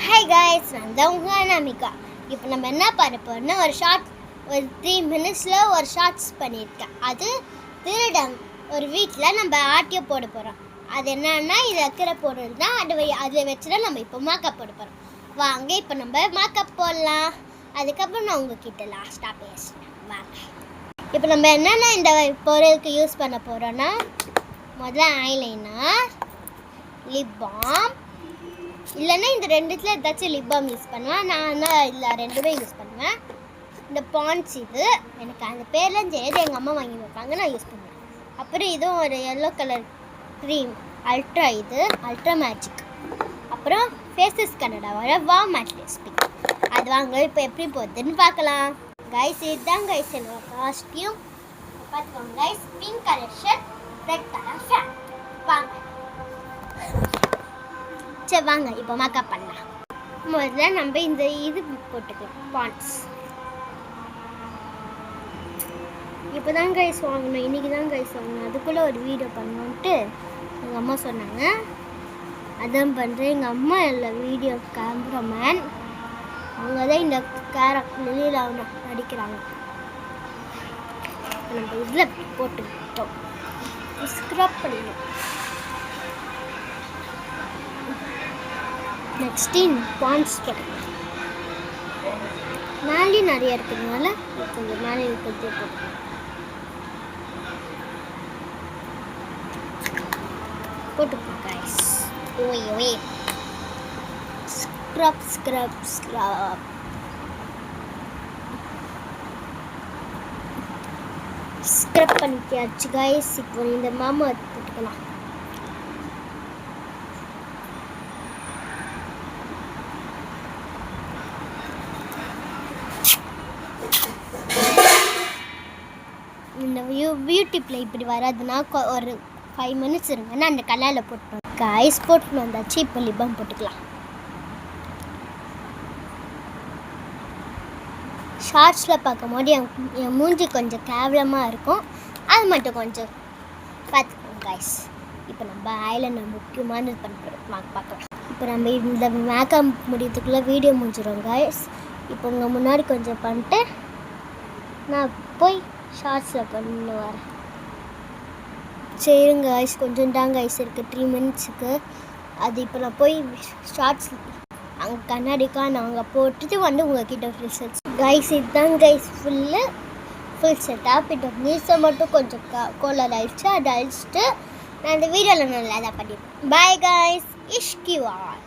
Hi guys, நான் தான் உங்கள் அனாமிகா. இப்போ நம்ம என்ன பண்ண போகிறோம்னா ஒரு 3 மினிட்ஸில் ஒரு ஷார்ட்ஸ் பண்ணியிருக்கேன். அது திருடம் ஒரு வீட்டில் நம்ம ஆட்டியை போட போகிறோம். அது என்னன்னா இது அக்கறை போடுறது தான். அதில் வச்சு தான் நம்ம இப்போ மேக்கப் போட போகிறோம். வாங்க இப்போ நம்ம மேக்கப் போடலாம். அதுக்கப்புறம் நான் உங்ககிட்ட லாஸ்ட்டாக பேசுகிறேன். வாங்க இப்போ நம்ம என்னென்ன இந்த பொருளுக்கு யூஸ் பண்ண போகிறோன்னா முதல்ல ஐலைனர், லிப் பாம், இல்லைன்னா இந்த ரெண்டுத்தில் ஏதாச்சும் லிப் பாம் யூஸ் பண்ணுவேன். நான் தான் இல்லை ரெண்டுமே யூஸ் பண்ணுவேன். இந்த பாண்ட்ஸ் இது எனக்கு அந்த பேர்லாம் தெரியாது, எங்கள் அம்மா வாங்கி வைப்பாங்க, நான் யூஸ் பண்ணுவேன். அப்புறம் இதுவும் ஒரு எல்லோ கலர் க்ரீம் இது அல்ட்ரா மேஜிக். அப்புறம் ஃபேஸஸ் கனடாவோட வார்ம் மேட் லிப்ஸ்டிக். அது வாங்க இப்போ எப்படி போகுதுன்னு பார்க்கலாம். கைஸ் இதுதான் கைஸ் என்னோட காஸ்டியூம். பார்த்துக்கோங்க guys, pink colour shirt, red colour shirt. வாங்க சரி வாங்க இப்போ மேக்கப் பண்ணலாம். முதல்ல நம்ம இந்த இது போட்டுக்கலாம், பாண்ட்ஸ். இப்போ தான் கைஸ் வாங்கணும், இன்றைக்கி தான் கைஸ் வாங்கணும். அதுக்குள்ளே ஒரு வீடியோ பண்ணோன்ட்டு எங்கள் அம்மா சொன்னாங்க, அதான் பண்ணுறேன். எங்கள் அம்மா இல்லை வீடியோ கேமராமேன், அவங்க தான் இந்த கேரக்டரில் அவங்க நடிக்கிறாங்க. நம்ம இதில் போட்டுக்கிட்டோம், ஸ்க்ரப் பண்ணிடணும். நெக்ஸ்ட்டு பாண்ட்ஸ் போட்டுக்கலாம். மேலே நிறைய இருக்கிறதுனால கொஞ்சம் மேலே இருக்கிறதே போட்டுக்கலாம். போட்டுக்கலாம் கைஸ். ஓய் ஸ்க்ரப் ஸ்க்ரப் ஸ்க்ரப். ஸ்க்ரப் பண்ணியாச்சு கைஸ். இப்போ இந்த மாமா போட்டுக்கலாம். இந்த பியூட்டிப்பில் இப்படி வராதுன்னா ஒரு 5 மினிட்ஸ் இருங்கன்னா அந்த கலரில் போட்டுருவோம். கைஸ் போட்டுன்னு வந்தாச்சு. இப்போ லிப் பாம் போட்டுக்கலாம். ஷார்ட்ஸில் பார்க்கும்போது என் மூஞ்சி கொஞ்சம் கேவலமாக இருக்கும், அது மட்டும் கொஞ்சம் பார்த்துக்கோங்க கைஸ். இப்போ நம்ம ஐலைனர் முக்கியமானது பண்ணுறோம், பார்க்கலாம். இப்போ நம்ம இந்த மேக்கப் முடியறதுக்குள்ளே வீடியோ முடிஞ்சிடும் கைஸ். இப்போ உங்கள் முன்னாடி கொஞ்சம் பண்ணிட்டு நான் போய் ஷார்ட்ஸில் பண்ணி வரேன். சரிங்க கைஸ், கொஞ்சம் தான் கைஸ் இருக்குது 3 மினிட்ஸுக்கு. அது இப்போ நான் போய் ஷார்ட்ஸ் அங்கே கண்ணாடிக்கா நாங்கள் போட்டுட்டு வந்து உங்கள்கிட்ட ரிசல்ட்ஸ். கைஸ் இதுதான் கைஸ் ஃபுல் செட்டப். இப்போ மீசை மட்டும் கொஞ்சம் கோலர் ஆயிடுச்சு, அதை அழிச்சிட்டு நான் இந்த வீடியோவில் நல்லா தான் பண்ணியிருக்கேன். Bye guys, இஷ்கிவால்.